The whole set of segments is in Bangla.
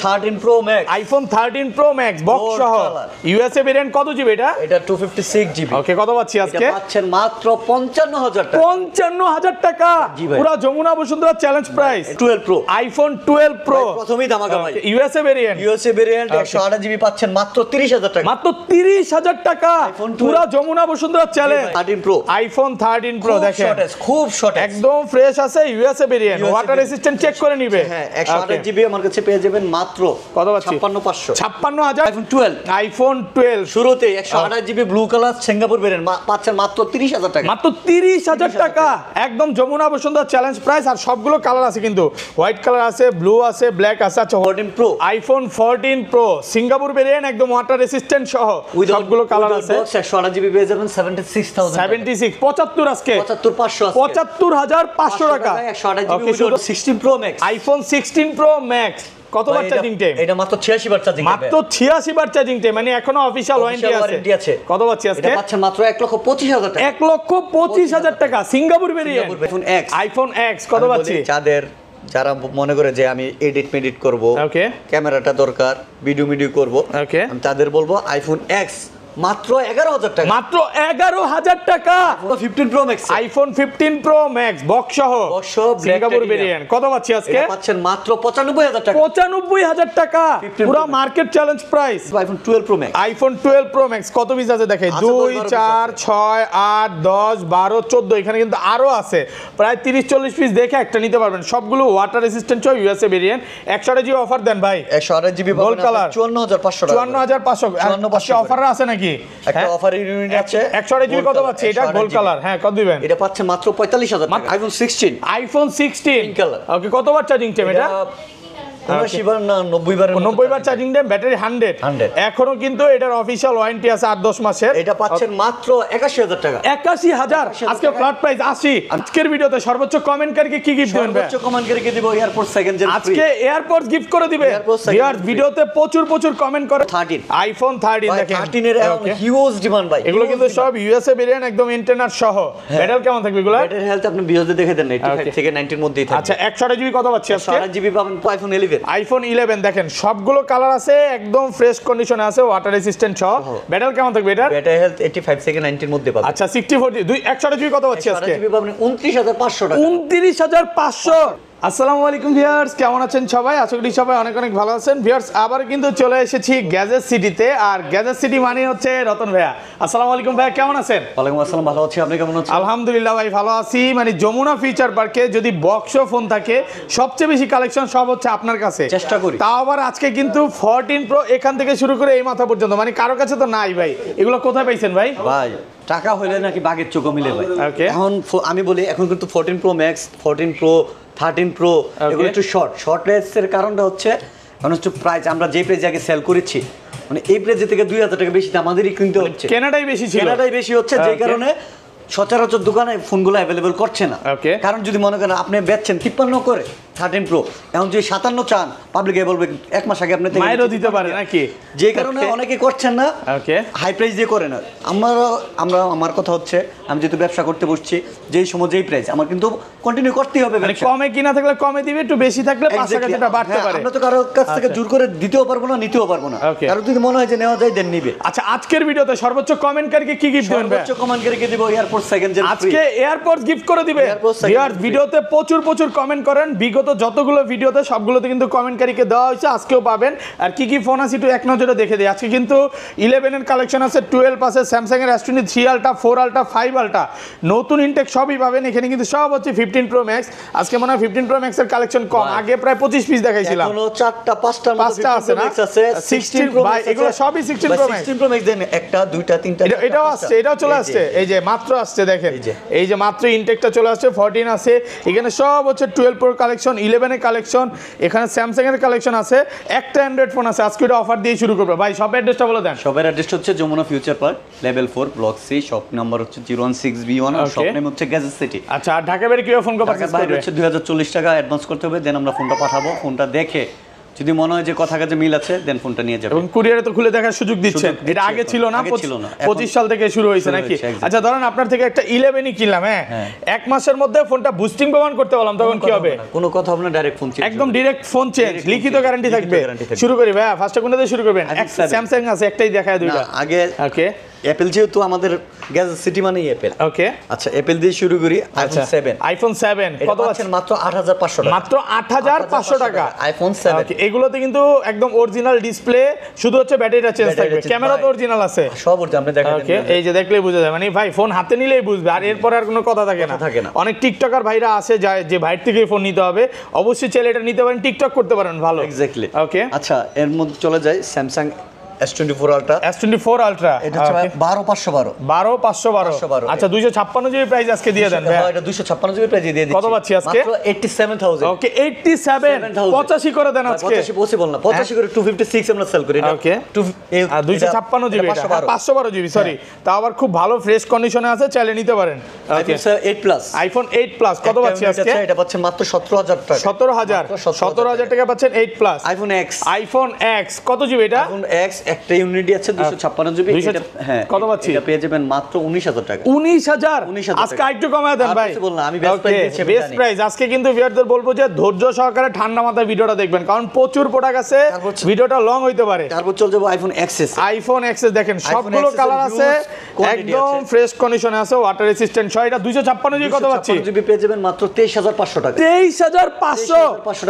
13 Pro Max, iPhone 13 Pro Max box সহ ইউএসএ ভেরিয়েন্ট কত জিবি এটা? এটা 256 জিবি। ওকে, কত পাচ্ছি আজকে? এটা পাচ্ছেন মাত্র 55000 টাকা। 55000 টাকা পুরো Jamuna Bashundhara challenge price. 12 Pro, iPhone 12 Pro প্রথমেই ধামাকা ভাই। ইউএসএ ভেরিয়েন্ট 128 জিবি পাচ্ছেন মাত্র 30000 টাকা। মাত্র 30000 টাকা পুরো Jamuna Bashundhara challenge. 13 Pro, iPhone 13 Pro দেখেন খুব শর্ট, একদম ফ্রেশ আছে, USA variant, water resistant check করে নিবে। হ্যাঁ, 128 জিবি আমার কাছে পেয়ে যাবেন মাত্র কত পাচ্ছি? 56500। 56000। আইফোন 12, আইফোন 12 শুরুতে 128 GB blue colour Singapore variant পাচ্ছেন মাত্র 30000 টাকা। মাত্র 30000 টাকা একদম যমুনা বসুন্ধরা চ্যালেঞ্জ প্রাইস। আর সবগুলো কালার আছে কিন্তু, হোয়াইট কালার আছে, ব্লু আছে, ব্ল্যাক আছে। আচ্ছা 14 Pro, iPhone 14 Pro Singapore variant একদম ওয়াটার রেজিস্ট্যান্ট সহ সবগুলো কালার আছে। 128 জিবি পেয়ে যাবেন 76000। 76 75 আজকে 75500 75500 টাকা। 128 GB 16 Pro Max, iPhone 16 Pro Max কত বার চার্জিং টাইম? এটা মাত্র 86 বার চার্জিং টাইম। মাত্র 86 বার চার্জিং টাইম, মানে এখনো অফিশিয়াল ওয়ারেন্টি আছে। কত পাচ্ছি আজকে? এটা পাচ্ছেন মাত্র 1,25,000 টাকা। 1,25,000 টাকা সিঙ্গাপুর ভেরিয়েন্ট আইফোন X কত পাচ্ছি? যারা মনে করে যে আমি এডিট মেডিট করব, ওকে, ক্যামেরাটা দরকার, ভিডিও করব, ওকে, আমি তাদের বলবো আইফোন X মাত্র 11000 টাকা। মাত্র 11000 টাকা। 15 Pro Max, iPhone 15 Pro Max box সহ সিঙ্গাপুর ভেরিয়েন্ট কত পাচ্ছি আজকে? এটা পাচ্ছেন মাত্র 95000 টাকা। 95000 টাকা পুরো market challenge price. IPhone 12 Pro Max, iPhone 12 Pro Max কত পিস আছে দেখে? 2 4 6 8 10 12 14, এখানে কিন্তু আরো আছে প্রায় 30-40 পিস, দেখে একটা নিতে পারবেন। সবগুলো ওয়াটার রেজিস্ট্যান্ট সহ ইউএসএ ভেরিয়েন্ট। 128 জিবি অফার দেন ভাই। 128 জিবি গোল্ড কালার 54500 টাকা। 54500 অফার আছে নাকি? একটা অফার ইউনিট আছে। 128 জিবি কত পাচ্ছি? এটা গোল্ড কালার। হ্যাঁ, কত দিবেন? এটা পাচ্ছে মাত্র 45000 টাকা। IPhone 16, iPhone 16 pink colour. Okay, কতবার চার্জিং টাইম এটা? 90 বার না 90 বার চার্জিং টাইম, ব্যাটারি 100। এখনো কিন্তু এটার অফিশিয়াল ওয়ারেন্টি আছে 8-10 মাসের। এটা পাচ্ছেন মাত্র 81000 টাকা। 81000 আজকে ফ্ল্যাট প্রাইস 80। আজকের ভিডিওতে সর্বোচ্চ কমেন্টকারীকে কি গিফট দিবেন? সর্বোচ্চ কমেন্টকারীকে দিব এয়ারপোর্ট সেকেন্ড জেন ফ্রি। আজকে এয়ারপোর্টস গিফট করে দিবে। ভিউয়ার্স ভিডিওতে প্রচুর কমেন্ট করে। 13 আইফোন 13 দেখেন, 13 এর হিউজ ডিমান্ড ভাই। এগুলো কিন্তু সব ইউএসএ ভেরিয়েন্ট একদম ইন্টারনেট সহ। ব্যাটারি কেমন থাকবে এগুলো? ব্যাটারি হেলথ আপনি ভিডিওতে দেখে দেন, 85 থেকে 90 এর মধ্যেই থাকবে। আচ্ছা 128 জিবি কত পাচ্ছি আজকে? 128 জিবি পাবেন আইফোন 11। আইফোন 11 দেখেন সবগুলো কালার আছে, একদম ফ্রেশ কন্ডিশনে আছে, ওয়াটার রেজিস্ট্যান্ট সহ। ব্যাটারি কেমন থাকবে এটা? ব্যাটারি হেলথ 85 থেকে 90 এর মধ্যে পাবেন। আচ্ছা 64 128 জিবি কত পাচ্ছি আজকে? 128 জিবি পাবেন 29500 টাকা। 29500। আসসালামু আলাইকুম ভিউয়ার্স, কেমন আছেন সবাই? আশা করি সবাই অনেক ভালো আছেন। ভিউয়ার্স আবার কিন্তু চলে এসেছি গ্যাজেট সিটিতে, আর গ্যাজেট সিটি মানে হচ্ছে রতন ভাইয়া। আসসালামু আলাইকুম ভাইয়া, কেমন আছেন? ওয়ালাইকুম আসসালাম, ভালো আছি, আপনি কেমন আছেন? আলহামদুলিল্লাহ ভাই ভালো আছি। মানে যমুনা ফিচার পার্কে যদি বক্স ফোন থাকে, সবচেয়ে বেশি কালেকশন সব হচ্ছে আপনার কাছে। চেষ্টা করি। তাও আবার আজকে কিন্তু 14 Pro এখান থেকে শুরু করে এই মাথা পর্যন্ত, মানে কারো কাছে তো নাই ভাই। এগুলো কোথায় পাইছেন ভাই? ভাই টাকা হইলে নাকি বাঘের চোখ মিলে ভাই। ওকে, এখন আমি বলি এখন কিন্তু 14 Pro Max, 14 Pro, 13 Pro এগুলো একটু শর্ট রেঞ্জের কারণটা হচ্ছে এখন হচ্ছে প্রাইস। আমরা যে প্রাইসে আগে সেল করেছি, মানে এই প্রাইস থেকে 2000 টাকা বেশি আমাদেরই কিনতে হচ্ছে। কেনাটাই বেশি ছিল, কেনাটাই বেশি হচ্ছে, যে কারণে সচরাচর দোকানে ফোনগুলো অ্যাভেলেবল করছে না। কারণ যদি মনে করেন আপনি বেচছেন 53 করে 13 Pro, এখন যদি 57 চান পাবলিকে বলবে এক মাস আগে আপনি মাইরও দিতে পারে নাকি, যে কারণে অনেকে করছেন না, হাই প্রাইস দিয়ে করে না। আমার কথা হচ্ছে আমি যেহেতু ব্যবসা করতে বসছি, যেই সময় যেই প্রাইস আমার কিন্তু কন্টিনিউ করতেই হবে। মানে কমে কিনা থাকলে কমে দিবে, একটু বেশি থাকলে 5 টাকা যেটা বাড়তে পারে। আমরা তো কারো কাছ থেকে জোর করে দিতেও পারবো না, নিতেও পারবো না। কারণ যদি মনে হয় যে নেওয়া যায় দেন নিবে। আচ্ছা আজকের ভিডিওতে সর্বোচ্চ কমেন্টকারীকে কি গিফট দিবেন? সর্বোচ্চ কমেন্টকারীকে দিব এয়ারপোর্ট সেকেন্ড জেন ফ্রি। আজকে এয়ারপোর্টস গিফট করে দিবে। ভিউয়ার্স ভিডিওতে প্রচুর কমেন্ট করেন, বিগত যতগুলো ভিডিওতে সবগুলোতে কিন্তু কমেন্টকারীকে দেওয়া হয়েছে, আজকেও পাবেন। আর কি কি ফোন আছে একটু এক নজরে দেখে দিই। আজকে কিন্তু 11 এর কালেকশন আছে, 12 আছে, স্যামসাং এর S23 আলট্রা, 4 আলট্রা, 5 আলট্রা, নতুন ইনটেক সবই পাবেন এখানে। কিন্তু সব হচ্ছে 15 Pro Max। আজকে মনে হয় 15 Pro Max এর কালেকশন কম, আগে প্রায় 25 পিস দেখাইছিলাম। এখনো 4টা 5টা আছে না? 16 ভাই এগুলো সবই 16 Pro Max। 16 Pro Max দেন, একটা দুইটা তিনটা এটাও আসছে, এটাও চলে আসছে, এই যে মাত্র আসছে দেখেন, এই যে মাত্র ইনটেকটা চলে আসছে। 14 আছে এখানে, সব হচ্ছে 12 Pro কালেকশন, 11 এর কালেকশন, এখানে স্যামসাং এর কালেকশন আছে, একটা অ্যান্ড্রয়েড ফোন আছে। আজকে এটা অফার দিয়ে শুরু করবে ভাই। সব অ্যাড্রেসটা বলে দেন। সবের অ্যাড্রেস হচ্ছে Jamuna future park, level 4, block C, shop number হচ্ছে 016B1, আর শপ নেম হচ্ছে গ্যাজেট সিটি। আচ্ছা আর ঢাকা বাইরে কিভাবে ফোন করবে? ঢাকা বাইরে হচ্ছে 2040 টাকা অ্যাডভান্স করতে হবে, দেন আমরা ফোনটা পাঠাবো। ফোনটা দেখে যদি মনে হয় যে কথা কাজে মিল আছে দেন ফোনটা নিয়ে যাবেন। এবং কুরিয়ারে তো খুলে দেখার সুযোগ দিচ্ছেন, এটা আগে ছিল না, 25 সাল থেকে শুরু হয়েছে নাকি? আচ্ছা ধরেন আপনার থেকে একটা 11ই কিনলাম, হ্যাঁ, এক মাসের মধ্যে ফোনটা বুস্টিং প্রমাণ করতে বললাম, তখন কি হবে? কোনো কথা হবে না, ডাইরেক্ট ফোন চেঞ্জ, একদম ডাইরেক্ট ফোন চেঞ্জ, লিখিত গ্যারান্টি থাকবে। শুরু করি ভাই, ফার্স্টে কোনটা দিয়ে শুরু করবেন? স্যামসাং আছে একটাই, দেখায় দুইটা আগে। ওকে, অ্যাপেল যেহেতু আমাদের গ্যাজেট সিটি মানেই অ্যাপেল। ওকে, আচ্ছা অ্যাপেল দিয়ে শুরু করি। আইফোন 7 কত পাচ্ছেন? মাত্র 8500 টাকা। মাত্র 8500 টাকা আইফোন 7। ওকে, এগুলোতে কিন্তু একদম অরিজিনাল ডিসপ্লে, শুধু হচ্ছে ব্যাটারিটা চেঞ্জ থাকবে, ক্যামেরা তো অরিজিনাল আছে, সব অরিজিনাল। আপনি দেখেন, ওকে, এই যে দেখলেই বোঝা যায়, মানে ভাই ফোন হাতে নিলেই বুঝবে, আর এরপর আর কোনো কথা থাকে না। অনেক টিকটকার ভাইরা আছে যে ভাইর থেকে ফোন নিতে হবে, অবশ্যই চাইলে এটা নিতে পারেন, টিকটক করতে পারেন ভালো। এক্স্যাক্টলি। ওকে, আচ্ছা এর মধ্যে চলে যায় Samsung S24 ultra. S24 ultra এটা হচ্ছে 12512। 12512। আচ্ছা 256 জিবি প্রাইস আজকে দিয়ে দেন ভাই। হ্যাঁ এটা 256 জিবি প্রাইস দিয়ে দিচ্ছি। কত পাচ্ছি আজকে? মাত্র 87000। ওকে 87, 85 করে দেন আজকে। 85 পসিবল না, 85 করে 256 আমরা সেল করি। ওকে, 256 জিবি, 512 জিবি, সরি, তা আবার খুব ভালো ফ্রেশ কন্ডিশনে আছে, চাইলে নিতে পারেন। ওকে, আইফোন 8 প্লাস কত পাচ্ছি আজকে? এটা পাচ্ছেন মাত্র 17000 টাকা। 17000 টাকা পাচ্ছেন 8 প্লাস। আইফোন X কত জিবি এটা? আইফোন X একটা ইউনিটি আছে 256 জিবি। এটা হ্যাঁ কত পাচ্ছি? এটা পেয়ে যাবেন মাত্র 19000 টাকা। 19000 আজকে একটু কমায় দেন ভাই। বললাম আমি বেস্ট প্রাইস দিচ্ছি। বেস্ট প্রাইস আজকে কিন্তু ভিউয়ারদের বলবো যে ধৈর্য সহকারে ঠান্ডা মাথায় ভিডিওটা দেখবেন, কারণ প্রচুর প্রোডাক্ট আছে, ভিডিওটা লং হইতে পারে। তারপর চলে যাব আইফোন XS। আইফোন XS দেখেন সবগুলো কালার আছে, একদম ফ্রেশ কন্ডিশনে আছে, ওয়াটার রেসিস্ট্যান্ট সহ। এটা 256 জিবি কত পাচ্ছি? 256 জিবি পেয়ে যাবেন মাত্র 23500 টাকা। 23500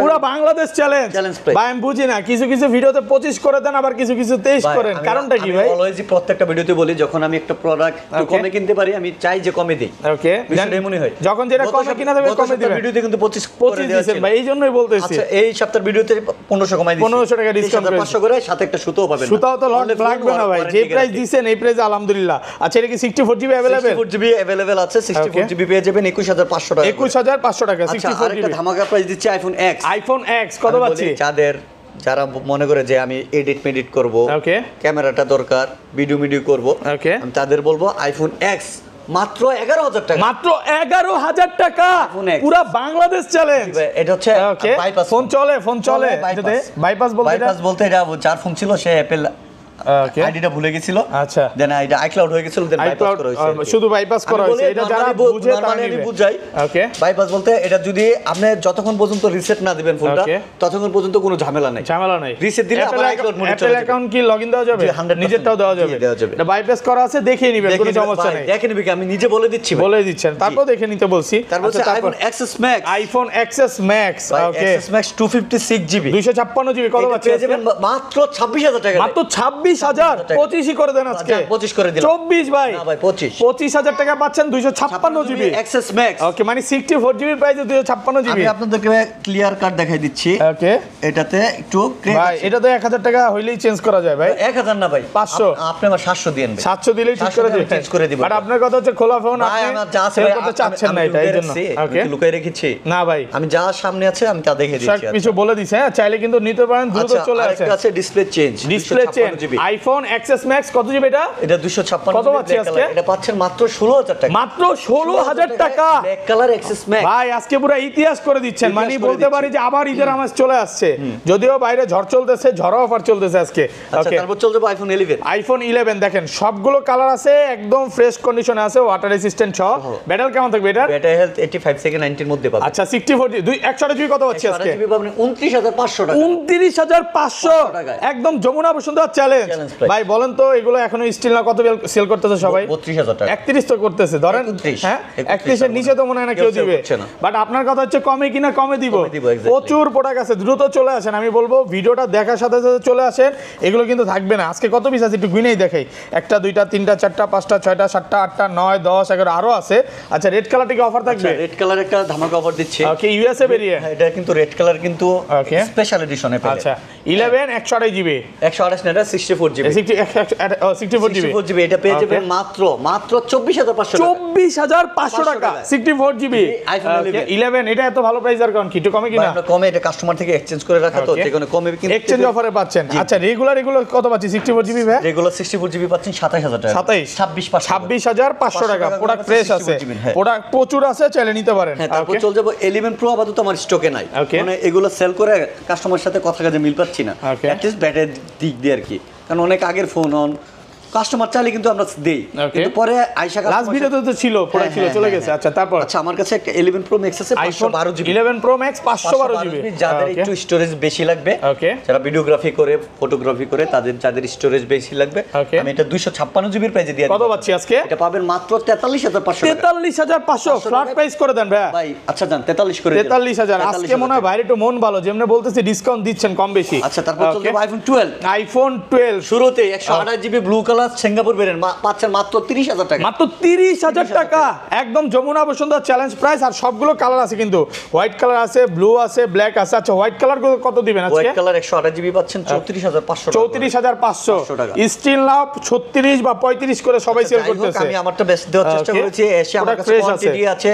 পুরো বাংলাদেশ চ্যালেঞ্জ। ভাই আমি বুঝি না, কিছু কিছু ভিডিওতে 25 করে দেন, আবার কিছু কিছু 23 করেন, কারণটা কি ভাই? অলওয়েজ প্রত্যেকটা ভিডিওতে বলি যখন আমি একটা প্রোডাক্ট একটু কমে কিনতে পারি আমি চাই যে কমে দেই। ওকে, বিষয়টা এমনই হয়, যখন যেটা কমে কিনা যাবে কমে দিবেন। ভিডিওতে কিন্তু 25 দিয়েছেন ভাই, এইজন্যই বলতেছি। আচ্ছা এই সপ্তাহের ভিডিওতে 1500 কমাই দিছি, 1500 টাকা ডিসকাউন্ট করে 500 করে, সাথে একটা সুতাও পাবেন। সুতাও তো লাগবে না ভাই, যে প্রাইস দিবেন এই প্রাইসে আলহামদুলিল্লাহ। আচ্ছা এটা কি 64 জিবি अवेलेबल? 64 জিবি अवेलेबल আছে। 64 জিবি পেয়ে যাবেন 21500 টাকা। 21500 টাকা 64 জিবি। আরেকটা ধামাকা প্রাইস দিচ্ছি আইফোন X। আইফোন X কত পাচ্ছি? যারা মনে করে যে আমি এডিট মেডিট করব, ওকে, ক্যামেরাটা দরকার, ভিডিও করব, ওকে, আমি তাদের বলবো আইফোন X মাত্র 11000 টাকা। মাত্র 11000 টাকা, পুরো বাংলাদেশ চ্যালেঞ্জ। এটা হচ্ছে বাইপাস ফোন চলে বাইপাস বলতে এটা যার ফোন ছিল সে অ্যাপল আইডিটা ভুলে গেছিল। আচ্ছা, দেন আইডি আইক্লাউড হয়ে গেছিল, দেন বাইপাস করা হয়েছে। শুধু বাইপাস করা হয়েছে, এটা যারা বুঝে তারা আমি বুঝাই। ওকে, বাইপাস বলতে এটা যদি আপনি যতক্ষণ পর্যন্ত রিসেট না দিবেন ফোনটা ততক্ষণ পর্যন্ত কোনো ঝামেলা নাই। রিসেট দিলে আবার আইক্লাউড মোডে চলে যাবে। অ্যাকাউন্ট কি লগইন দেওয়া যাবে? নিজেরটাও দেওয়া যাবে। এটা বাইপাস করা আছে, দেখে নেবেন, কোনো সমস্যা নাই। দেখে নিবে কি আমি নিজে বলে দিচ্ছি, বলে দিচ্ছেন, তারপর দেখে নিতে বলছি। তারপর iPhone XS Max। IPhone XS Max, ওকে, XS Max 256 জিবি 256 জিবি কত পাচ্ছেন? পেয়ে যাবেন মাত্র 26000 টাকা। মাত্র 26000, 25 করে দেন আজকে। 25 করে দিলাম। 24 ভাই, না ভাই 25000 টাকা পাচ্ছেন 256 জিবি XS Max। ওকে, মানে 64 জিবির প্রাইসে 256 জিবি। আমি আপনাদেরকে ক্লিয়ার কাট দেখাই দিচ্ছি। ওকে, এটাতে একটু ভাই এটা তো 1000 টাকা হইলেই চেঞ্জ করা যায় ভাই। 1000 না ভাই, 500। আপনি আমার 700 দেন ভাই। 700 দিলেই ঠিক করে দিবেন, চেঞ্জ করে দিব। বাট আপনার কথা হচ্ছে খোলা ফোন আপনি সেল করতে চাচ্ছেন না, এটা এইজন্য। ওকে, লুকাই রেখেছি না ভাই, আমি যা সামনে আছে আমি তা দেখে দিচ্ছি। সব কিছু বলে দিছি, হ্যাঁ, চাইলে কিন্তু নিতে পারেন, দ্রুত চলে আসে। আরেকটা আছে display change. IPhone XS Max কত জিবি এটা? এটা 256 কত পাচ্ছি আজকে? এটা পাচ্ছেন মাত্র 16000 টাকা। মাত্র 16000 টাকা ব্ল্যাক কালার XS Max। ভাই আজকে পুরো ইতিহাস করে দিচ্ছেন, মানে বলতে পারি যে আবার ঈদের আমেজ চলে আসছে, যদিও বাইরে ঝড় চলতেছে, ঝড় অফার চলতেছে আজকে। আচ্ছা তারপর চলে যাব আইফোন 11। আইফোন 11 দেখেন সবগুলো কালার আছে, একদম ফ্রেশ কন্ডিশনে আছে, ওয়াটার রেসিস্ট্যান্ট সহ। ব্যাটারি কেমন থাকবে এটা? ব্যাটারি হেলথ 85 থেকে 90 এর মধ্যে পাবেন। আচ্ছা 64 128 জিবি কত পাচ্ছি আজকে? 128 জিবি পাবেন 29500 টাকা। 29500 একদম যমুনা বসুন্ধরা চ্যালেঞ্জ। ভাই বলেন তো এগুলো এখনো স্টিল না কত সেল করতেছে সবাই? 32000 টাকা। 31 তো করতেছে ধরেন, হ্যাঁ 31 এর নিচে তো মনে হয় না কেউ দিবে, বাট আপনার কথা হচ্ছে কমে কিনা কমে দিব। প্রচুর প্রোডাক্ট আছে, দ্রুত চলে আসেন। আমি বলবো ভিডিওটা দেখার সাথে সাথে চলে আসেন, এগুলো কিন্তু থাকবে না। আজকে কত পিস আছে একটু গুনেই দেখাই, 1টা 2টা 3টা 4টা 5টা 6টা 7টা 8টা 9 10 11 আরো আছে। আচ্ছা রেড কালারটা কি অফার থাকবে? রেড কালার একটা ধামাকা অফার দিচ্ছে। ওকে, ইউএসএ বেরিয়ে এটা কিন্তু রেড কালার কিন্তু স্পেশাল এডিশনে পেলে। আচ্ছা 11 128 জিবি 128 না, এটা 64 জিবি 64 জিবি 64 জিবি এটা পেয়ে যাবেন মাত্র 24500 টাকা 24500 টাকা 64 জিবি আইফোন 11 এটা এত ভালো প্রাইস আর কোন কি একটু কমে কিনা আমরা কমে এটা কাস্টমার থেকে এক্সচেঞ্জ করে রাখা তো যেকোনো কমে কিন্তু এক্সচেঞ্জ অফারে পাচ্ছেন আচ্ছা রেগুলার এগুলো কত পাচ্ছি 64 জিবি ভাই রেগুলার 64 জিবি পাচ্ছেন 27000 টাকা 26500 টাকা প্রোডাক্ট ফ্রেশ আছে প্রোডাক্ট প্রচুর আছে চাইলে নিতে পারেন হ্যাঁ তারপর চল যাব 11 প্রো আপাতত আমার স্টকে নাই মানে এগুলো সেল করে কাস্টমারের সাথে কথা কাজে মিল পাচ্ছি না অ্যাট লিস্ট ব্যাটারি দিক দিয়ে আর কি কারণ অনেক আগের ফোন অন কাস্টমার চাইলে কিন্তু আমরা দেই কিন্তু পরে আয়শা লাস্ট ভিডিওতে তো ছিল প্রোডাক্ট ছিল চলে গেছে আচ্ছা তারপর আচ্ছা আমার কাছে একটা 11 প্রো ম্যাক্স আছে 512 জিবি 11 প্রো ম্যাক্স 512 জিবি যাদের একটু স্টোরেজ বেশি লাগবে যারা ভিডিওগ্রাফি করে ফটোগ্রাফি করে যাদের স্টোরেজ বেশি লাগবে আমি এটা 256 জিবির প্রাইসে দিয়ে কত পাচ্ছি আজকে এটা পাবেন মাত্র 43500 43500 ফ্ল্যাট প্রাইস করে দেন ভাই আচ্ছা জান 43 করে 43000 আজকে মনে হয় বাইরে একটু মন ভালো যেমনি বলতেছি ডিসকাউন্ট দিচ্ছেন কম বেশি আচ্ছা তারপর চলবে আইফোন 12 শুরুতে 128 GB blue colour Singapore variant পাচ্ছেন মাত্র 30000 টাকা মাত্র 30000 টাকা একদম যমুনা বসুন্ধরা চ্যালেঞ্জ প্রাইস আর সবগুলো কালার আছে কিন্তু হোয়াইট কালার আছে ব্লু আছে ব্ল্যাক আছে আচ্ছা হোয়াইট কালার কত দিবেন আজকে হোয়াইট কালার 128 জিবি পাচ্ছেন 34500 34500 স্টিল লাভ 36 বা 35 করে সবাই সেল করতেছে আমি আমারটা বেস্ট দেওয়ার চেষ্টা করেছি এসে আমার কাছে কোয়ান্টিটি আছে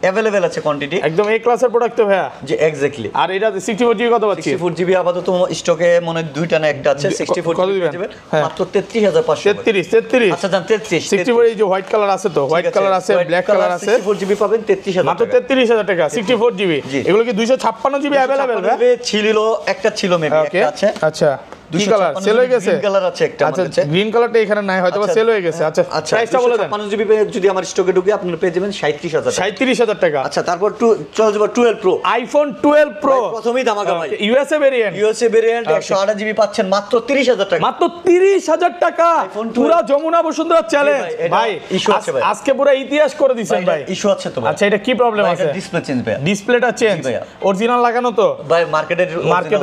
अवेलेबल আছে কোয়ান্টিটি একদম এ ক্লাসের প্রোডাক্ট তো ভাইয়া জি এক্স্যাক্টলি আর এটা 64 জিবি কত পাচ্ছি 64 জিবি আপাতত স্টকে মনে দুইটা না একটা আছে 64 জিবি দিবেন মাত্র 33500 33 আচ্ছা জান 33 64 এই যে হোয়াইট কালার আছে তো হোয়াইট কালার আছে ব্ল্যাক কালার আছে 64 জিবি পাবেন 33000 মাত্র 33000 টাকা 64 জিবি এগুলো কি 256 জিবি अवेलेबल ভাই ছিল একটা ছিল মেবি একটা আছে আচ্ছা কি কালার সেল হয়ে গেছে গ্রিন কালার আছে একটা আচ্ছা গ্রিন কালারটা এখানে নাই হয়তো সেল হয়ে গেছে আচ্ছা প্রাইসটা বলে দেন 56 জিবি যদি আমার স্টকে ঢুকে আপনারা পেয়ে যাবেন 37000 টাকা আচ্ছা তারপর চলে যাব 12 প্রো আইফোন 12 প্রো প্রথমেই ধামাকা ভাই ইউএসএ ভেরিয়েন্ট 128 জিবি পাচ্ছেন মাত্র 30000 টাকা মাত্র 30000 টাকা পুরো যমুনা বসুন্ধরা চ্যালেঞ্জ ভাই ইস্যু আছে ভাই আজকে পুরো ইতিহাস করে দিবেন ভাই ইস্যু আছে তো ভাই আচ্ছা এটা কি প্রবলেম আছে ডিসপ্লে চেঞ্জ ভাই ডিসপ্লেটা চেঞ্জ অরিজিনাল লাগানো তো ভাই মার্কেট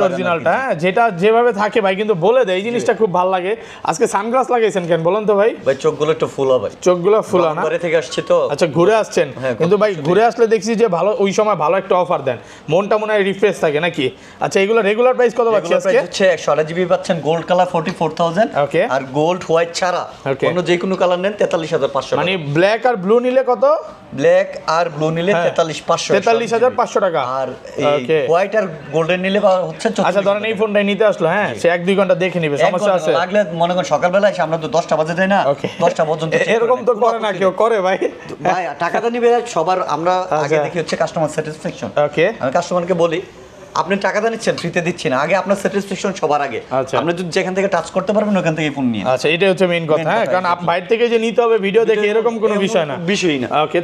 অরিজিনালটা যেটা যেভাবে থাকে ভাই কিন্তু বলে দেয় এই জিনিসটা খুব ভালো লাগে আজকে সানগ্লাস লাগাইছেন কেন বলেন তো ভাই চোখগুলো একটু ফুলা ভাই চোখগুলো ফুলা না ঘরে থেকে আসছে তো আচ্ছা ঘুরে আসছেন কিন্তু ভাই ঘুরে আসলে দেখছি যে ভালো ওই সময় ভালো একটা অফার দেন মনটা মনে হয় রিফ্রেশ থাকে নাকি আচ্ছা এগুলো রেগুলার প্রাইস কত পাচ্ছি আজকে হচ্ছে 128 জিবি পাচ্ছেন গোল্ড কালার 44000 ওকে আর গোল্ড হোয়াইট ছাড়া অন্য যে কোনো কালার নেন 43500 মানে ব্ল্যাক আর ব্লু নিলে কত ব্ল্যাক আর ব্লু নিলে 43500 টাকা আর হোয়াইট আর গোল্ডেন নিলে হচ্ছে আচ্ছা ধরেন এই ফোনটাই নিতে আসলো হ্যাঁ সে 1-2 ঘন্টা দেখে নিবে সমস্যা আছে লাগলে মনে করেন সকালবেলা এসে আমরা তো 10টা বাজে যাই না 10টা পর্যন্ত এরকম তো করে না কেউ করে ভাই ভাই টাকাটা নিবে সবার আমরা আগে দেখি হচ্ছে কাস্টমার স্যাটিসফ্যাকশন ওকে আমি কাস্টমারকে বলি আপনি টাকাটা নিচ্ছেন ফ্রিতে দিচ্ছি না আগে আপনার স্যাটিসফ্যাকশন সবার আগে আপনি যদি যেখান থেকে টাচ করতে পারবেন ওখান থেকে ফোন নিন আচ্ছা এটাই হচ্ছে মেইন কথা হ্যাঁ কারণ বাইরে থেকে যে নিতে হবে ভিডিও দেখে এরকম কোনো বিষয় না ওকে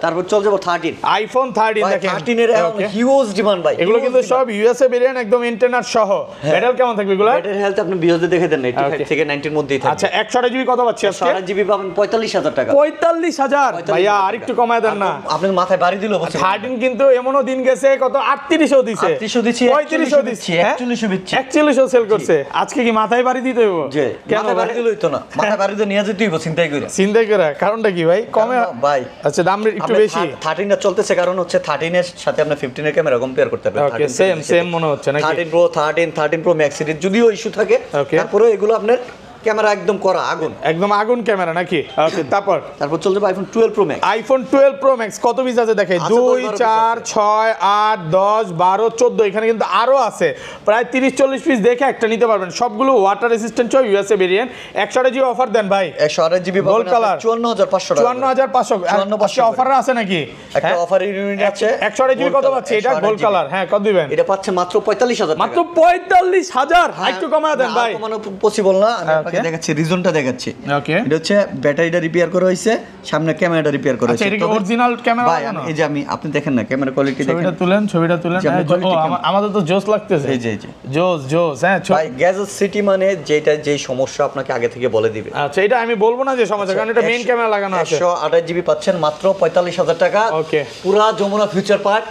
তারপর চল যাব 13 আইফোন 13 দেখেন 13 এর হিউজ ডিমান্ড ভাই এগুলো কিন্তু সব ইউএসএ ভেরিয়েন্ট একদম ইন্টারনেট সহ ব্যাটারি কেমন থাকবে এগুলো ব্যাটারি হেলথ আপনি ভিডিওতে দেখে দেন 85 থেকে 90 এর মধ্যেই থাকবে আচ্ছা 128 জিবি কত পাচ্ছি আজকে 128 জিবি পাবেন 45000 টাকা 45000 ভাইয়া আরেকটু কমায় দেন না আপনার মাথায় বাড়ি দিল 13 কিন্তু এমনও দিন গেছে কত 38ও দিছে 38ও দিছি 35ও দিছি 41ও দিচ্ছি 41ও সেল করছে আজকে কি মাথায় বাড়ি দিতে হইব জি মাথায় বাড়ি দিল হইতো না মাথায় বাড়ি দিয়ে নিয়ে যেতে হইব চিন্তাই করে কারণটা কি ভাই কমে ভাই আচ্ছা দাম একটু বেশি 13 এর চলতেছে কারণ হচ্ছে 13 এর সাথে আপনি 15 এর ক্যামেরা কম্পেয়ার করতে পারবেন ওকে সেম মনে হচ্ছে নাকি 13 প্রো 13 প্রো ম্যাক্স সিরিজ যদিও ইস্যু থাকে তারপরে এগুলো আপনার ক্যামেরা একদম করা আগুন ক্যামেরা নাকি ওকে তারপর চলছে iPhone 12 pro max iPhone 12 pro max কত পিস আছে দেখে 2 4 6 8 10 12 14 এখানে কিন্তু আরো আছে প্রায় 30 40 পিস দেখে একটা নিতে পারবেন সবগুলো ওয়াটার রেজিস্ট্যান্ট চয় ইউএসএ ভেরিয়েন্ট 128 জিবি অফার দেন ভাই 128 জিবি গোল্ড কালার 54500 টাকা 54500 অফার আছে নাকি একটা অফার ইউনিট আছে 128 জিবি কত পাচ্ছে এটা গোল্ড কালার হ্যাঁ কত দিবেন এটা পাচ্ছে মাত্র 45000 টাকা মাত্র 45000 একটু কমায় দেন ভাই কমানো পসিবল না আমি আপনাকে দেখাচ্ছি রিজনটা দেখাচ্ছি ওকে এটা হচ্ছে ব্যাটারিটা রিপেয়ার করা হইছে সামনে ক্যামেরাটা রিপেয়ার করা হইছে আচ্ছা এটা অরিজিনাল ক্যামেরা ভাই এই যে আপনি দেখেন না ক্যামেরা কোয়ালিটি দেখেন ছবিটা তুলেন আমাদের তো জোস লাগতেছে এই যে জোস হ্যাঁ ভাই গ্যাজেট সিটি মানে যেই সমস্যা আপনাকে আগে থেকে বলে দিবে আচ্ছা এটা আমি বলবো না যে সমস্যা কারণ এটা মেইন ক্যামেরা লাগানো আছে 128 জিবি পাচ্ছেন মাত্র 45000 টাকা ওকে পুরা যমুনা ফিউচার পার্ক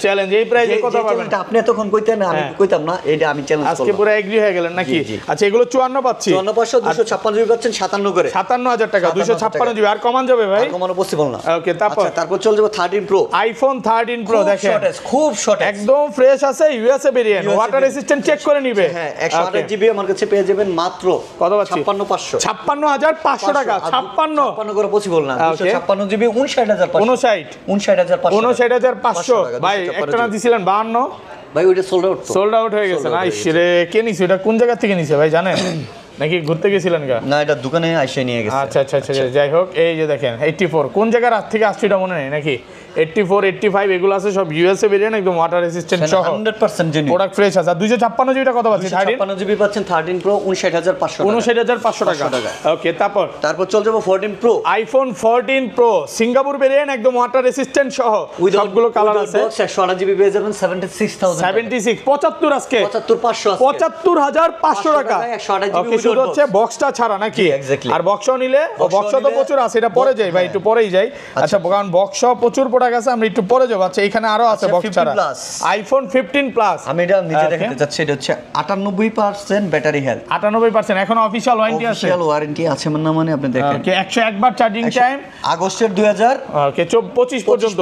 চ্যালেঞ্জ এই প্রাইসে কত পাবেন আপনি এতক্ষণ কইতেন আমি কইতাম না এটা আমি চ্যালেঞ্জ করলাম আজকে পুরো এগ্রি হয়ে গেলেন নাকি আচ্ছা এগুলো 54 পাচ্ছি 54 55500 256 জিবি পাচ্ছেন 57 করে 57000 টাকা 256 জিবি আর কমান যাবে ভাই কমানো পসিবল না ওকে তারপর চলে যাব 13 প্রো আইফোন 13 প্রো দেখেন খুব শর্ট একদম ফ্রেশ আছে USA variant water resistant check করে নিবে হ্যাঁ 128 জিবি আমার কাছে পেয়ে যাবেন মাত্র কত পাচ্ছি 56500 56500 টাকা 56 করে পসিবল না 256 জিবি 59500 ভাই একটা না দিছিলেন 52 ভাই ওইটা সোল্ড আউট হয়ে গেছে না ইসরে কে নিছে এটা কোন জায়গা থেকে নিছে ভাই জানেন নাকি ঘুরতে গেছিলেন গা না এটা দোকানে আইসা নিয়ে গেছে আচ্ছা যাই হোক এই যে দেখেন 84 কোন জায়গার রাত থেকে আসছে এটা মনে নেই নাকি 84 85 এগুলো আছে সব ইউএসএ ভেরিয়েন্ট একদম ওয়াটার রেজিস্ট্যান্ট সহ 100% জেনুইন প্রোডাক্ট ফ্রেশ আছে 256 জিবিটা কত পাচ্ছি 256 জিবি পাচ্ছেন 13 প্রো 59500 টাকা ওকে তারপর চল যাব 14 pro iPhone 14 pro Singapore variant একদম ওয়াটার রেজিস্ট্যান্ট সহ সবগুলো কালার আছে 128 জিবি পেয়ে যাবেন 76000 75 আজকে 75500 75500 টাকা 128 জিবি শুধু হচ্ছে বক্সটা ছাড়া নাকি আর বক্সও নিলে বক্সও তো প্রচুর আছে এটা পরে যাই ভাই একটু পরেই যাই আচ্ছা কারণ বক্সও প্রচুর প্রোডাক্ট আছে আমরা একটু পরে যাব আচ্ছা এখানে আরো আছে বক্স ছাড়া আইফোন 15 প্লাস আমি এটা নিজে দেখাতে যাচ্ছি এটা হচ্ছে 98% ব্যাটারি হেলথ 98% এখন অফিশিয়াল ওয়ারেন্টি আছে অফিশিয়াল ওয়ারেন্টি আছে মানে আপনি দেখেন ওকে 101 বার চার্জিং টাইম আগস্টের 2000 ওকে 25 পর্যন্ত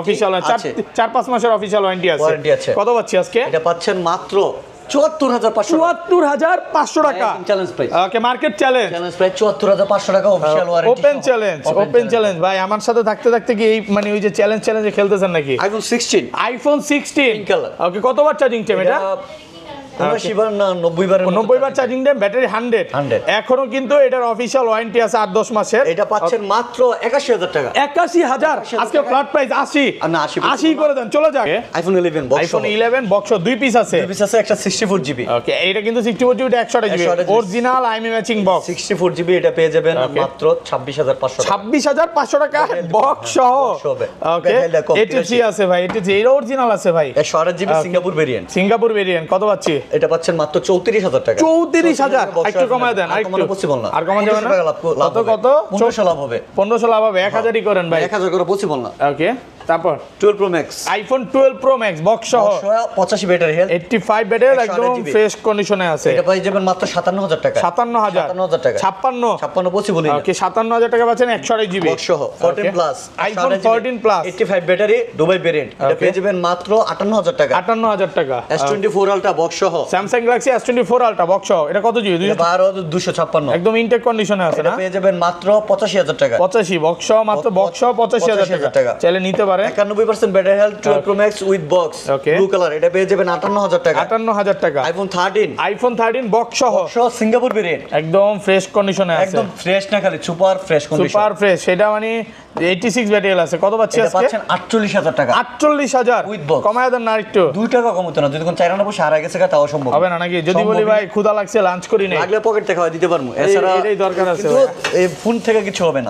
অফিশিয়াল আছে 4-5 মাসের অফিশিয়াল ওয়ারেন্টি আছে কত পাচ্ছি আজকে এটা পাচ্ছেন মাত্র 74500 টাকা challenge price okay market challenge price 74500 টাকা অফিশিয়াল ওয়ারেন্টি ওপেন চ্যালেঞ্জ ভাই আমার সাথে থাকতে কি এই মানে ওই যে চ্যালেঞ্জে খেলতেছেন নাকি আইফোন 16 ওকে কতবার চার্জিং টাইম এটা 90 বার চার্জিং টাইম ব্যাটারি 100 এখনো কিন্তু এটার অফিশিয়াল ওয়ারেন্টি আছে 8-10 মাসের এটা পাচ্ছেন মাত্র 81000 টাকা 81000 আজকে ফ্ল্যাট প্রাইস 80 করে দেন চলে যাক আইফোন 11 বক্স 2 পিস আছে একটা 64 জিবি ওকে এটা কিন্তু 64 GB 128 GB original IMEI matching box 64 GB এটা পেয়ে যাবেন মাত্র 26500 টাকা বক্স সহ ওকে 83 আছে ভাই 83 এটা অরিজিনাল আছে ভাই 128 জিবি সিঙ্গাপুর ভেরিয়েন্ট কত পাচ্ছি এটা পাচ্ছেন মাত্র 34000 টাকা 34000 একটু কমায় দেন আরেকটু পসিবল না আর কমা যাবে না কত 1500 লাভ হবে 1500 লাভ হবে 1000ই করেন ভাই 1000 করে পসিবল না ওকে তারপর 12 pro max iPhone 12 pro max box সহ 85 ব্যাটারি হেলথ 85 ব্যাটারি একদম ফ্রেশ কন্ডিশনে আছে এটা পাই যাবেন মাত্র 57000 টাকা 57000 টাকা 56 পসিবল না ওকে 57000 টাকা পাচ্ছেন 128 জিবি বক্স সহ 14 plus iPhone 14 plus 85 battery Dubai variant এটা পেয়ে যাবেন মাত্র 58000 টাকা 58000 টাকা S24 আলট্রা বক্স সহ Samsung Galaxy S24 ultra box সহ এটা কত জিবি 256 একদম ইনটেক কন্ডিশনে আছে না পেয়ে যাবেন মাত্র 85000 টাকা 85 বক্স সহ মাত্র বক্স সহ 85000 টাকা চাইলে নিতে পারেন 91% battery health 12 pro max with box blue colour এটা পেয়ে যাবেন 58000 টাকা 58000 টাকা আইফোন 13 বক্স সহ সিঙ্গাপুর ভেরিয়েন্ট একদম ফ্রেশ কন্ডিশনে আছে একদম ফ্রেশ না খালি super fresh condition super fresh সেটা মানে 86 ব্যাটারি আছে কত পাচ্ছি আজকে পাচ্ছেন 48000 টাকা 48000 উইথ বক্স কমায় দেন না একটু 2 টাকা কমতো না যদি কোন 94 হারা গেছে তাও সম্ভব হবে না নাকি যদি বলি ভাই ক্ষুধা লাগছে লাঞ্চ করি নাই লাগলে পকেট থেকে দিতে পারমু এছাড়া এটাই দরকার আছে এই ফোন থেকে কিছু হবে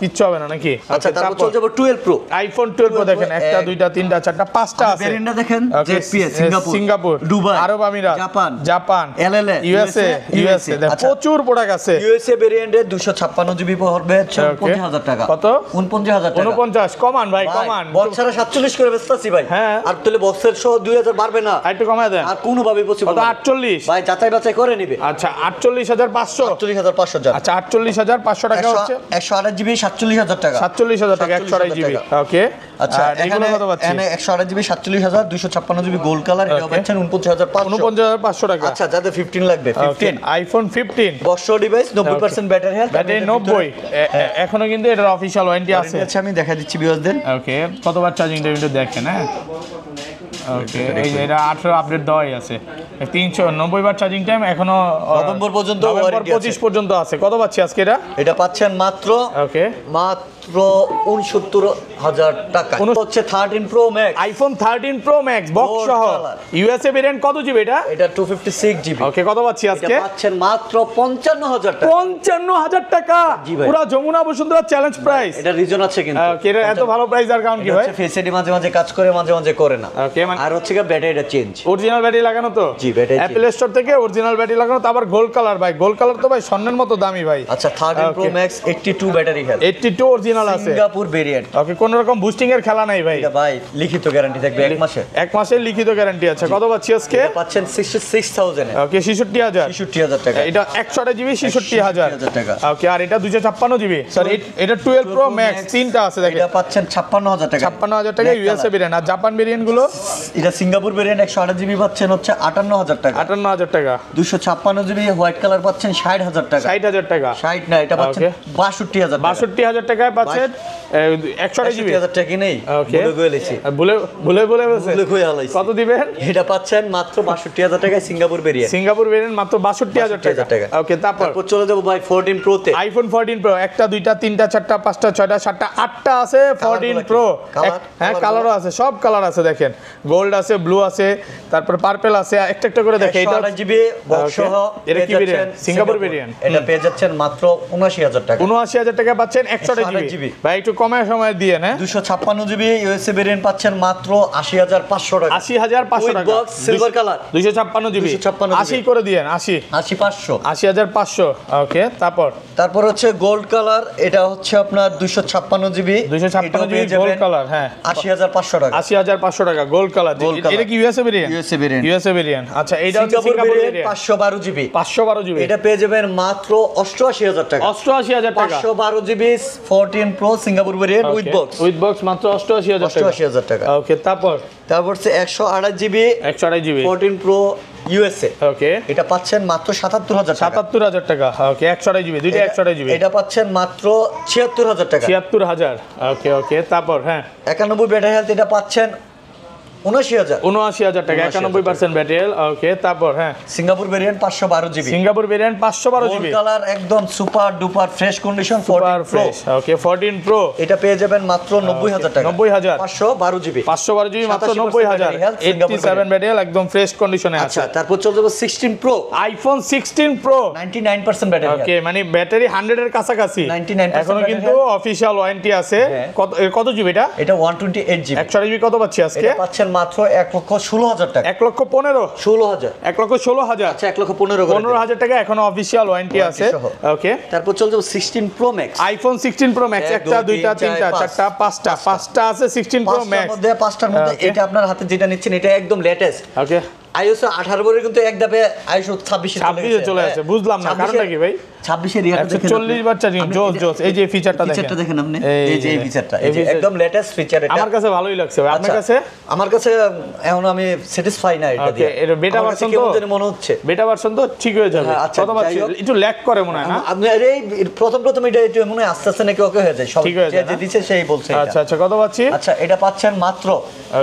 না নাকি আচ্ছা তারপর চলে যাব 12 প্রো আইফোন 12 প্রো দেখেন একটা দুইটা তিনটা চারটা পাঁচটা আছে ভেরিয়েন্টটা দেখেন জেপিএস সিঙ্গাপুর দুবাই আরব আমিরাত জাপান এলএলএ ইউএসএ প্রচুর প্রোডাক্ট আছে ইউএসএ ভেরিয়েন্টে 256 জিবি পড়বে 45000 টাকা কত 49000 টাকা 49 কমান ভাই কমান বক্স ছাড়া 47 করে বেচতাছি ভাই হ্যাঁ আর তাহলে বক্সের সহ 2000 বাড়বে না একটু কমায় দেন আর কোনো ভাবে পসিবল কত 48 ভাই যাচাই বাছাই করে নিবে আচ্ছা 48500 48500 আচ্ছা 48500 টাকা হচ্ছে 128 জিবি 47000 টাকা 47000 টাকা 128 জিবি ওকে আচ্ছা এখানে কত পাচ্ছি এখানে 128 জিবি 47000 256 জিবি গোল্ড কালার এটা পাচ্ছেন 49500 টাকা আচ্ছা যাদের 15 লাগবে 15 iPhone 15 box device 90% battery health battery 90 এখনো কিন্তু এটার অফিশিয়াল ওয়ারেন্টি আছে আচ্ছা আমি দেখা দিচ্ছি ভিউয়ারদের ওকে কতবার চার্জিং টাইম এটা দেখেন হ্যাঁ ওকে এই যে এটা 18 আপডেট দেওয়াই আছে 390 বার চার্জিং টাইম এখনো নভেম্বর পর্যন্ত ওয়ারেন্টি 25 পর্যন্ত আছে কত পাচ্ছি আজকে এটা পাচ্ছেন মাত্র ওকে মাত্র 69000 টাকা হচ্ছে 13 pro max iPhone 13 pro max box সহ ইউএসএ ভেরিয়েন্ট কত জিবি এটা 256 জিবি ওকে কত পাচ্ছি আজকে এটা পাচ্ছেন মাত্র 55000 টাকা 55000 টাকা পুরো যমুনা বসুন্ধরা চ্যালেঞ্জ প্রাইস এটা রিজন আছে কিন্তু এটা এত ভালো প্রাইস আর কারণ কি ভাই ফেস আইডি মাঝে মাঝে কাজ করে মাঝে মাঝে করে না ওকে আর হচ্ছে কি ব্যাটারিটা চেঞ্জ অরিজিনাল ব্যাটারি লাগানো তো জি ব্যাটারি অ্যাপল স্টোর থেকে অরিজিনাল ব্যাটারি লাগানো, তারপর গোল্ড কালার ভাই, গোল্ড কালার তো ভাই স্বর্ণের মতো দামি ভাই। আচ্ছা 13 pro max 82 battery health, 82 original আছে, সিঙ্গাপুর ভেরিয়েন্ট। ওকে, কোন রকম বুস্টিং এর খেলা নাই ভাই। এটা ভাই লিখিত গ্যারান্টি থাকবে 1 মাসের, 1 মাসের লিখিত গ্যারান্টি আছে। কত পাচ্ছি আজকে? পাচ্ছেন 66000 এ, ওকে 66000, 66000 টাকা। এটা 128 জিবি 66000 টাকা। ওকে, আর এটা 256 জিবি স্যার, এটা 12 প্রো ম্যাক্স, তিনটা আছে দেখেন, এটা পাচ্ছেন 56000 টাকা, 56000 টাকা ইউএসএ ভেরিয়েন্ট। আর জাপান ভেরিয়েন্ট গুলো, এটা সিঙ্গাপুর ভেরিয়েন্ট 128 জিবি পাচ্ছেন হচ্ছে 58000 টাকা, 58000 টাকা। 256 জিবি হোয়াইট কালার পাচ্ছেন 60000 টাকা, 60000 টাকা, 60 না এটা পাচ্ছেন 62000 টাকা, 62000 টাকায় পাচ্ছেন 128 জিবি। 62000 টাকা নেই, বলে গেলেছি, ভুলে বলছে ভুলে কই হালাইছি। কত দিবেন? এটা পাচ্ছেন মাত্র 62000 টাকায় সিঙ্গাপুর ভেরিয়েন্ট, সিঙ্গাপুর ভেরিয়েন্ট মাত্র 62000 টাকা। ওকে, তারপর চলে যাব ভাই 14 প্রো তে। আইফোন 14 প্রো, একটা দুইটা তিনটা চারটা পাঁচটা ছয়টা সাতটা আটটা আছে 14 প্রো। হ্যাঁ, কালারও আছে, সব কালার আছে দেখেন, গোল্ড আছে, ব্লু আছে, তারপর পার্পল আছে, একটা একটা করে দেখে। এটা 128 জিবি বক্স সহ, এটা কি ভেরিয়েন্ট? Singapore variant. এটা পেয়ে যাচ্ছেন মাত্র 79000 টাকা, 79000 টাকা পাচ্ছেন 128 জিবি। ভাই একটু কমায় সময় দিয়ে না। 256 জিবি ইউএসএ ভেরিয়েন্ট পাচ্ছেন মাত্র 80500 টাকা, 80500 টাকা, বক্স সিলভার কালার, 256 জিবি, 80 করে দিয়েন, 80500, 80500। ওকে, তারপর হচ্ছে গোল্ড কালার, এটা হচ্ছে আপনার 256 জিবি, 256 জিবি গোল্ড কালার, হ্যাঁ 80500 টাকা, 80500 টাকা গোল্ড কালার। এটা কি ইউএসএ ভেরিয়েন্ট? USA variant. আচ্ছা, এইটা হচ্ছে সিঙ্গাপুর ভেরিয়েন্ট 512 জিবি, 512 জিবি, এটা পেয়ে যাবেন মাত্র 88000 টাকা, 88000 টাকা, 512 GB 14 pro Singapore variant with box মাত্র 88000 টাকা। ওকে, তারপর হচ্ছে 128 জিবি 14 প্রো ইউএসএ, ওকে, এটা পাচ্ছেন মাত্র 77000 টাকা। ওকে, 128 জিবি, দুইটা 128 জিবি, এটা পাচ্ছেন মাত্র 76000 টাকা, 76000। ওকে, তারপর হ্যাঁ 91 ব্যাটারি হেলথ, এটা পাচ্ছেন 79000 টাকা, 91% ব্যাটারি। ওকে, তারপর হ্যাঁ Singapore variant 512 GB, Singapore variant 512 GB, colour একদম super duper fresh condition, 14 pro. Okay, 14 pro, এটা পেয়ে যাবেন মাত্র 90000 টাকা, 90000, 512 জিবি, 512 জিবি মাত্র 90000, 87 ব্যাটারি, একদম ফ্রেশ কন্ডিশনে আছে। আচ্ছা, তারপর চলে যাব 16 প্রো, আইফোন 16 প্রো, 99% ব্যাটারি। ওকে, মানে ব্যাটারি 100 এর কাছাকাছি, 99% এখনো কিন্তু অফিশিয়াল ওয়ারেন্টি আছে। কত জিবি এটা? এটা 128 জিবি, 128 জিবি। কত পাচ্ছি আজকে? এটা পাচ্ছেন মাত্র 1,16,000 টাকা, 1,15,000, 1,16,000, আচ্ছা 1,15,000 টাকা, এখনো অফিশিয়াল ওয়ারেন্টি আছে। ওকে, তারপর চলে যাব 16 pro max, iPhone 16 pro max, একটা দুইটা তিনটা চারটা পাঁচটা আছে 16 প্রো ম্যাক্স, পাঁচটার মধ্যে এটা আপনার হাতে যেটা নিচ্ছেন এটা একদম লেটেস্ট। ওকে, আইওএস 18 বলে কিন্তু এক ধাপে আইওএস 26 চলে আসে, বুঝলাম না কারণটা কি ভাই? 26 এর রিয়াটা দেখেন, 40 বার চার্জিং, জোস। এই যে ফিচারটা দেখেন আপনি, এই যে ফিচারটা, এই যে একদম লেটেস্ট ফিচার। এটা আমার কাছে ভালোই লাগছে ভাই, আপনার কাছে? আমার কাছে এখন আমি স্যাটিসফাই না এটা দিয়ে। এটা বেটা ভার্সন তো, কেমন মনে হচ্ছে বেটা ভার্সন তো ঠিক হয়ে যাবে। কত পাচ্ছি? একটু ল্যাগ করে মনে হয় না? আপনি এই প্রথম এটা একটু মনে হয় আস্তে আস্তে নাকি ওকে হয়ে যায়, সব যে দিছে সেই বলছে। আচ্ছা, কত পাচ্ছি? আচ্ছা, এটা পাচ্ছেন মাত্র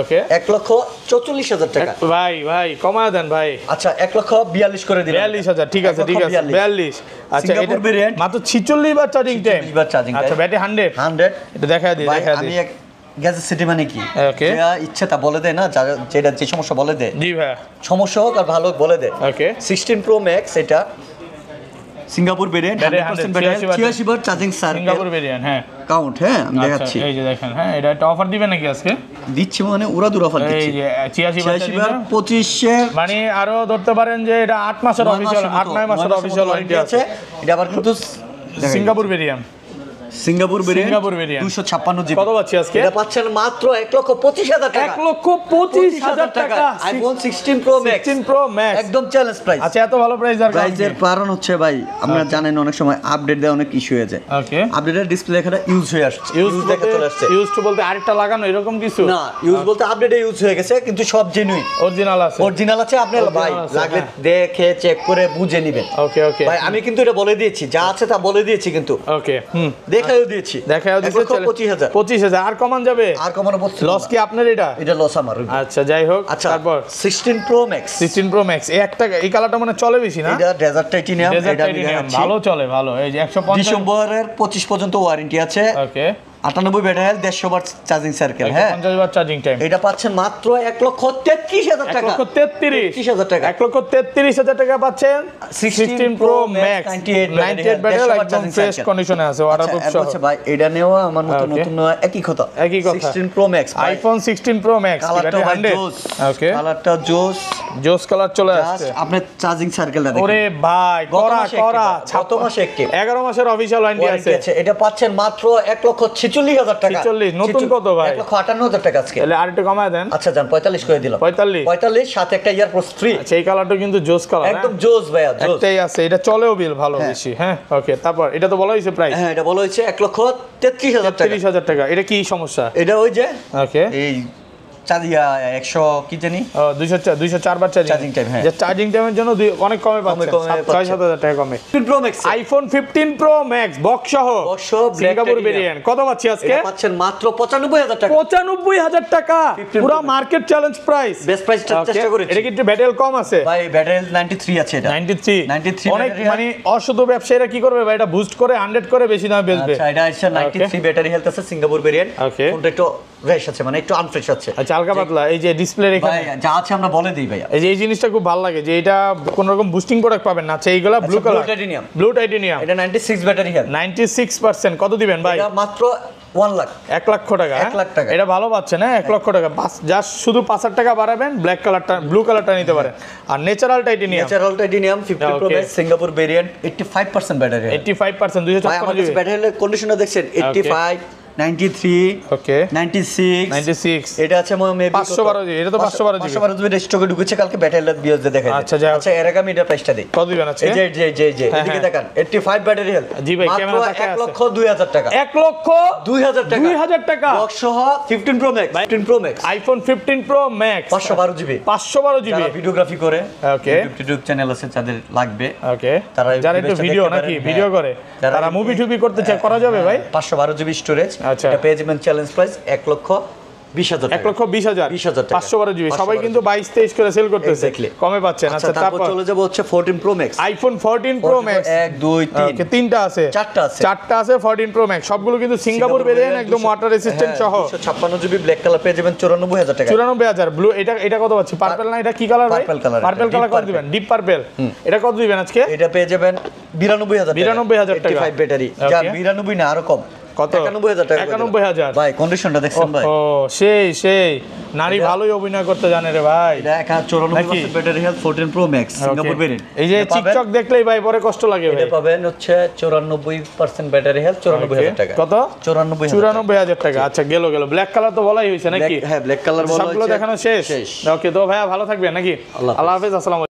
ওকে 1,44,000 টাকা। ভাই কমায় দেন ভাই। আচ্ছা, 1,42,000 করে দিলাম। 42,000, ঠিক আছে 42। আচ্ছা, সিঙ্গাপুর ভেরিয়েন্ট মাত্র 46 বার চার্জিং টাইম। আচ্ছা, ব্যাটারি 100, এটা দেখায় দিই। আমি এক গ্যাজেট সিটি মানে কি, ওকে, যা ইচ্ছা তা বলে দেয় না, যেটা যে সমস্যা বলে দেয়। জি ভাই, সমস্যা হোক আর ভালো হোক বলে দেয়। ওকে, 16 প্রো ম্যাক্স, এটা সিঙ্গাপুর ভেরিয়েন্ট, 86 বার চার্জিং সার্কেল, সিঙ্গাপুর ভেরিয়েন্ট। হ্যাঁ, কাউন্ট, হ্যাঁ আমি দেখাচ্ছি। এই যে দেখেন, হ্যাঁ এটা একটা অফার দিবেন নাকি আজকে? দিচ্ছি মানে উড়াদুর অফার দিচ্ছি। এই যে 86 বার 25 মানে আরো ধরতে পারেন যে এটা 8 মাসের অফিশিয়াল, 8-9 মাসের অফিশিয়াল ওয়ারেন্টি আছে। এটা আবার কিন্তু Singapore variant, Singapore variant 256 GB. কত পাচ্ছি আজকে? এটা পাচ্ছেন মাত্র 1,25,000 টাকা, 1,25,000 টাকা, iPhone 16 pro max, 16 pro max, একদম চ্যালেঞ্জ প্রাইস। আচ্ছা, এত ভালো প্রাইসের কারণ হচ্ছে ভাই, আপনারা জানেন অনেক সময় আপডেট দেয় অনেক ইস্যু হয়ে যায়। ওকে, আপডেটের ডিসপ্লে লেখাটা ইউজ হয়ে আসছে, ইউজ দেখে চলে আসছে। ইউজ টু বলতে আরেকটা লাগানো এরকম কিছু না, ইউজ বলতে আপডেটে ইউজ হয়ে গেছে, কিন্তু সব জেনুইন অরিজিনাল আছে, আপনি ভাই লাগলে দেখে চেক করে বুঝে নেবেন। ওকে ভাই, আমি কিন্তু এটা বলে দিয়েছি, যা আছে তা বলে দিয়েছি, কিন্তু ওকে দেখাও দিয়েছি। 25,000 আর কমান যাবে? আর কমানো পড়ছে, লস কি আপনার? এটা লস আমার। আচ্ছা, যাই হোক। আচ্ছা, তারপর 16 প্রো ম্যাক্স, এই একটা এই কালারটা মানে চলে বেশি না? এটা ডেজার্ট টাইটানিয়াম, এটা ভালো চলে, ভালো। এই যে 150 ডিসেম্বরের 25 পর্যন্ত ওয়ারেন্টি আছে। Okay, 98 battery health 150 watt charging circle. হ্যাঁ 50 ওয়াট চার্জিং টাইম। এটা পাচ্ছেন মাত্র 1,33,000 টাকা। 1,33,000 টাকা। 1,33,000 টাকা পাচ্ছেন 16 Pro Max 98 ব্যাটারি একদম ফ্রেশ কন্ডিশনে আছে, ওয়াটারপ্রুফ সহ। আচ্ছা ভাই এটা নেওয়া আমার মতো নতুন একই কথা। 16 Pro Max iPhone 16 Pro Max কালারটা 100। ওকে কালারটা জোস কালার চলে আসছে। আপনি চার্জিং সার্কেলটা দেখুন। ওরে ভাই করা 6 মাসে একটি 11 মাসের অফিশিয়াল ওয়ারেন্টি আছে। এটা পাচ্ছেন মাত্র 1,46,000 টাকা। 46 নতুন কত ভাই? 1,58,000 টাকা আজকে। তাহলে আরেকটু কমায় দেন। আচ্ছা জান 45 করে দিলাম। 45 সাথে একটা ইয়ারপোডস ফ্রি। আচ্ছা এই কালারটা কিন্তু জোস কালার, একদম জোস ভাইয়া, জোস। একটাই আছে, এটা চলেও বিল ভালো বেশি। হ্যাঁ ওকে, তারপর এটা তো বলা হয়েছে প্রাইস। হ্যাঁ এটা বলা হয়েছে 1,33,000 টাকা। 33,000 টাকা। এটা কি সমস্যা? এটা ওই যে ওকে এই চার্জিয়া 100 কি জানি 204 বার চার্জিং টাইম। হ্যাঁ যে চার্জিং টাইমের জন্য অনেক কমে পাচ্ছেন, 6-7,000 টাকা কমে। 15 Pro Max iPhone 15 Pro Max box সহ সিঙ্গাপুর ভেরিয়েন্ট কত পাচ্ছি আজকে? এটা পাচ্ছেন মাত্র 95,000 টাকা। 95,000 টাকা পুরো মার্কেট চ্যালেঞ্জ প্রাইস। বেস্ট প্রাইসটা চেষ্টা করেছি। এটা কি একটু ব্যাটেল কম আছে ভাই? ব্যাটারি 93 আছে এটা। 93 অনেক মানে অশুদ্ধ ব্যবসায়ীরা কি করবে ভাই, এটা বুস্ট করে 100 করে বেশি দামে বেচবে। আচ্ছা এটা আছে 93 ব্যাটারি হেলথ আছে, সিঙ্গাপুর ভেরিয়েন্ট। ওকে ফোনটা একটু রেশ আছে, মানে একটু আনফ্রেশ আছে। আচ্ছা হালকা পাতলা এই যে ডিসপ্লে এখানে ভাই যা আছে আমরা বলে দেই ভাইয়া। এই যে এই জিনিসটা খুব ভালো লাগে যে এটা কোন রকম বুস্টিং প্রোডাক্ট পাবেন না। আচ্ছা এইগুলা ব্লু কালার ব্লু টাইটেনিয়াম, এটা 96 ব্যাটারি হেলথ। 96%। কত দিবেন ভাই? এটা মাত্র 1 লাখ 1 লক্ষ টাকা। 1 লাখ টাকা। এটা ভালো পাচ্ছেন না 1 লক্ষ টাকা। জাস্ট শুধু 5,000 টাকা বাড়াবেন, ব্ল্যাক কালারটা ব্লু কালারটা নিতে পারেন। আর natural titanium 15 Pro Max Singapore variant 85% battery health. 85% 256 GB battery health কন্ডিশনটা দেখছেন 85 93 ওকে 96 এটা আছে মেবি 512 জিবি। এটা তো 512 জিবি। 512 জিবি স্টকে ঢুকেছে, কালকে ব্যাটারি হেলথ বিয়োজ দেখাই। আচ্ছা যাও। আচ্ছা এর আগে আমি এটা প্রাইসটা দেই। কত দিবেন আজকে? যে এদিকে দেখেন 85 ব্যাটারি হেলথ। জি ভাই ক্যামেরা তাকায় আছে। 1,02,000 টাকা। 1,02,000 টাকা। 2,000 টাকা বক্স সহ 15 Pro Max iPhone 15 Pro Max 512 GB 512 GB. যারা ভিডিওগ্রাফি করে ওকে ইউটিউব চ্যানেল আছে যাদের লাগবে, ওকে তারা যারা একটু ভিডিও নাকি ভিডিও করে তারা মুভি টুবি করতে চায়, করা যাবে ভাই? 512 জিবি স্টোরেজ। আচ্ছা এটা পেয়ে যাবেন চ্যালেঞ্জ প্রাইস 1,20,000 টাকা। 1,20,000 টাকা। 512 জিবি। সবাই কিন্তু 22-23 করে সেল করতেছে, কমে পাচ্ছেন। আচ্ছা তারপর চলে যাব হচ্ছে 14 Pro Max iPhone 14 Pro Max 1 2 3 ওকে তিনটা আছে, চারটা আছে 14 Pro Max। সবগুলো কিন্তু সিঙ্গাপুর ভেরিয়েন্ট, একদম ওয়াটার রেসিস্ট্যান্ট সহ। 256 জিবি ব্ল্যাক কালার পেয়ে যাবেন 94,000 টাকা। 94,000 ব্লু। এটা কত পাচ্ছি? পার্পল না, এটা কি কালার ভাই? পার্পল কালার কত দিবেন? Deep purple. এটা কত দিবেন আজকে? এটা পেয়ে যাবেন 92,000 টাকা। 92,000 টাকা 85 ব্যাটারি। যা 92 না আরো কম। কত? 91,000 টাকা। 91,000 ভাই কন্ডিশনটা দেখছেন ভাই? ও সেই নারী ভালোই অভিনয় করতে জানে রে ভাই। এটা 94% battery health 14 Pro Max Singapore variant. এই যে চিকচক দেখলেই ভাই পরে কষ্ট লাগে ভাই। এটা পাবেন হচ্ছে 94% ব্যাটারি হেলথ 94,000 টাকা। কত? 94,000 টাকা। আচ্ছা গেল ব্ল্যাক কালার তো বলাই হইছে নাকি? হ্যাঁ ব্ল্যাক কালার বলা হয়েছে। সবগুলো দেখানো শেষ। ওকে তো ভাইয়া ভালো থাকবেন নাকি? আল্লাহ হাফেজ, আসসালামু আলাইকুম।